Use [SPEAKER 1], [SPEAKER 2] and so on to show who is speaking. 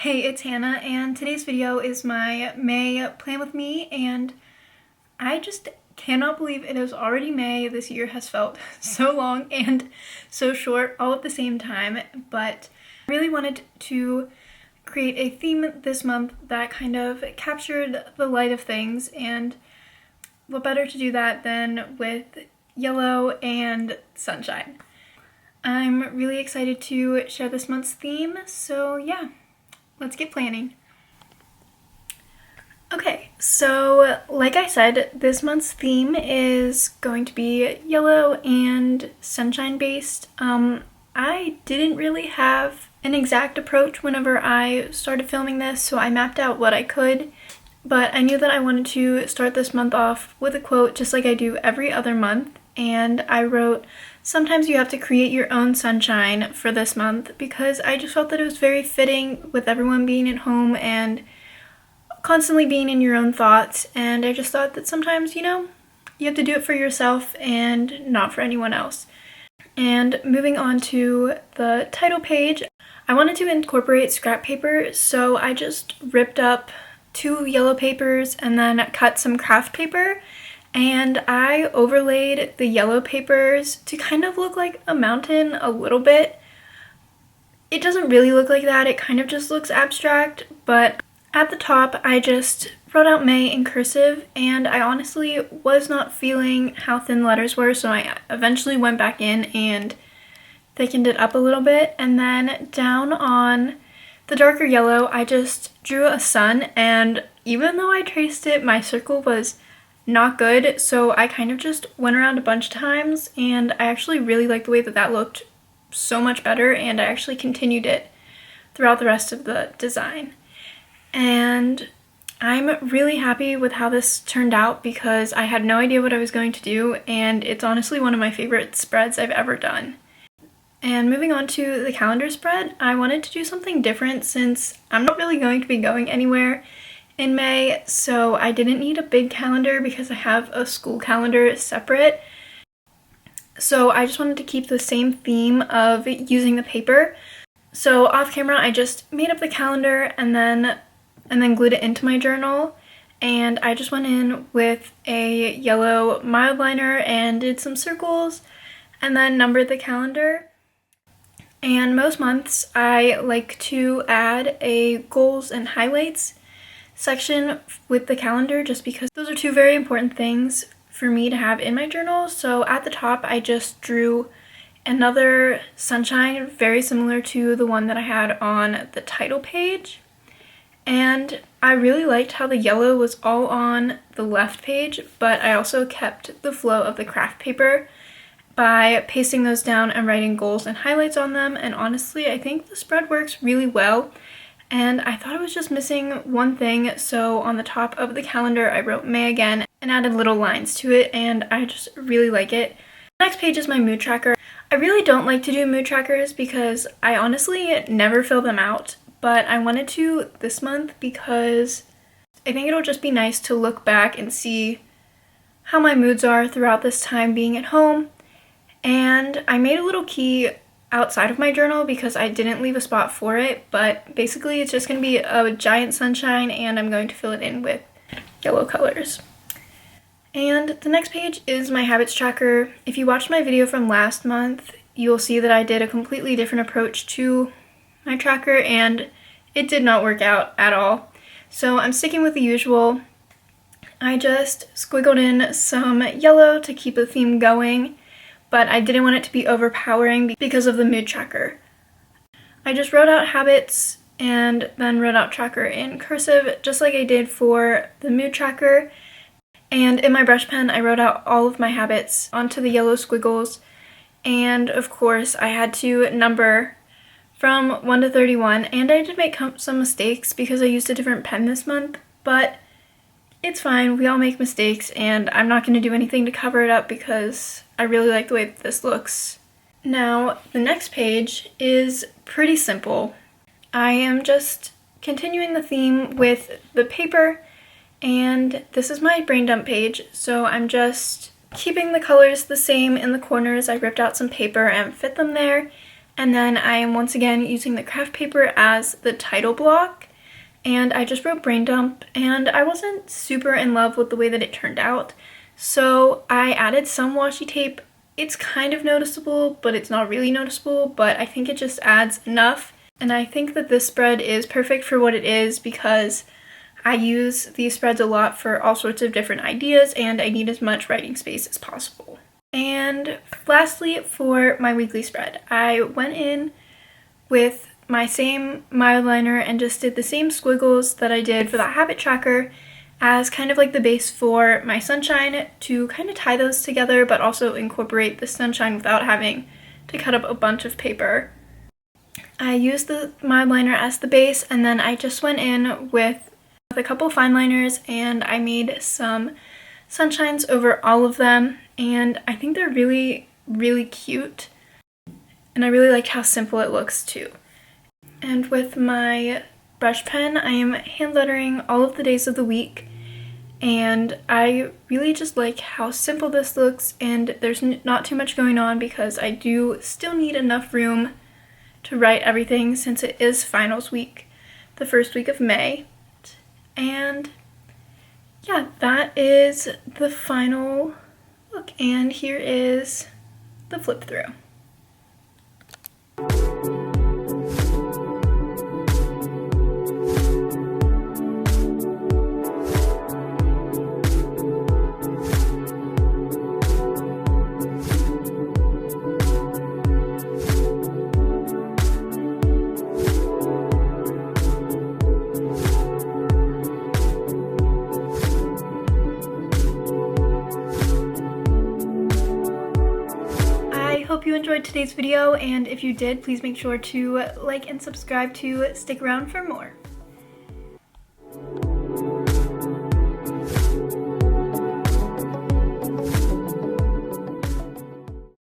[SPEAKER 1] Hey, it's Hannah, and today's video is my May plan with me, and I just cannot believe it is already May. This year has felt so long and so short all at the same time, but I really wanted to create a theme this month that kind of captured the light of things, and what better to do that than with yellow and sunshine. I'm really excited to share this month's theme, so yeah. Let's get planning. Okay, so like I said, this month's theme is going to be yellow and sunshine based. I didn't really have an exact approach whenever I started filming this, so I mapped out what I could, but I knew that I wanted to start this month off with a quote just like I do every other month, and I wrote, "Sometimes you have to create your own sunshine" for this month, because I just felt that it was very fitting with everyone being at home and constantly being in your own thoughts, and I just thought that sometimes, you have to do it for yourself and not for anyone else. And moving on to the title page, I wanted to incorporate scrap paper, so I just ripped up 2 yellow papers and then cut some craft paper, and I overlaid the yellow papers to kind of look like a mountain a little bit. It doesn't really look like that, it kind of just looks abstract, but at the top I just wrote out May in cursive, and I honestly was not feeling how thin letters were, so I eventually went back in and thickened it up a little bit, and then down on the darker yellow I just drew a sun, and even though I traced it, my circle was not good, so I kind of just went around a bunch of times, and I actually really liked the way that that looked so much better, and I actually continued it throughout the rest of the design. And I'm really happy with how this turned out because I had no idea what I was going to do, and it's honestly one of my favorite spreads I've ever done. And moving on to the calendar spread, I wanted to do something different since I'm not really going to be going anywhere in May, so I didn't need a big calendar because I have a school calendar separate. So I just wanted to keep the same theme of using the paper. So off camera I just made up the calendar and then glued it into my journal, and I just went in with a yellow Mildliner and did some circles and then numbered the calendar. And most months I like to add a goals and highlights section with the calendar just because those are 2 very important things for me to have in my journal. So at the top I just drew another sunshine very similar to the one that I had on the title page, and I really liked how the yellow was all on the left page, but I also kept the flow of the craft paper by pasting those down and writing goals and highlights on them, and honestly I think the spread works really well. And I thought it was just missing one thing, so on the top of the calendar I wrote May again and added little lines to it, and I just really like it. The next page is my mood tracker. I really don't like to do mood trackers because I honestly never fill them out, but I wanted to this month because I think it'll just be nice to look back and see how my moods are throughout this time being at home. And I made a little key outside of my journal because I didn't leave a spot for it, but basically it's just going to be a giant sunshine and I'm going to fill it in with yellow colors. And the next page is my habits tracker. If you watched my video from last month, you'll see that I did a completely different approach to my tracker and it did not work out at all. So I'm sticking with the usual. I just squiggled in some yellow to keep the theme going, but I didn't want it to be overpowering because of the mood tracker. I just wrote out habits and then wrote out tracker in cursive, just like I did for the mood tracker. And in my brush pen, I wrote out all of my habits onto the yellow squiggles. And of course, I had to number from 1 to 31, and I did make some mistakes because I used a different pen this month, but it's fine, we all make mistakes, and I'm not going to do anything to cover it up because I really like the way that this looks. Now, the next page is pretty simple. I am just continuing the theme with the paper, and this is my brain dump page, so I'm just keeping the colors the same in the corners. I ripped out some paper and fit them there, And then I am once again using the craft paper as the title block. And I just wrote brain dump, and I wasn't super in love with the way that it turned out. So I added some washi tape. It's kind of noticeable, but it's not really noticeable, but I think it just adds enough. And I think that this spread is perfect for what it is because I use these spreads a lot for all sorts of different ideas, and I need as much writing space as possible. And lastly, for my weekly spread, I went in with my same Mildliner and just did the same squiggles that I did for that habit tracker as kind of like the base for my sunshine to kind of tie those together, but also incorporate the sunshine without having to cut up a bunch of paper. I used the Mildliner as the base, and then I just went in with a couple fine liners and I made some sunshines over all of them, and I think they're really, really cute, and I really liked how simple it looks too. And with my brush pen, I am hand lettering all of the days of the week, and I really just like how simple this looks, and there's not too much going on because I do still need enough room to write everything since it is finals week, the first week of May. And yeah, that is the final look, and here is the flip through. Hope you enjoyed today's video, and if you did, please make sure to like and subscribe to stick around for more.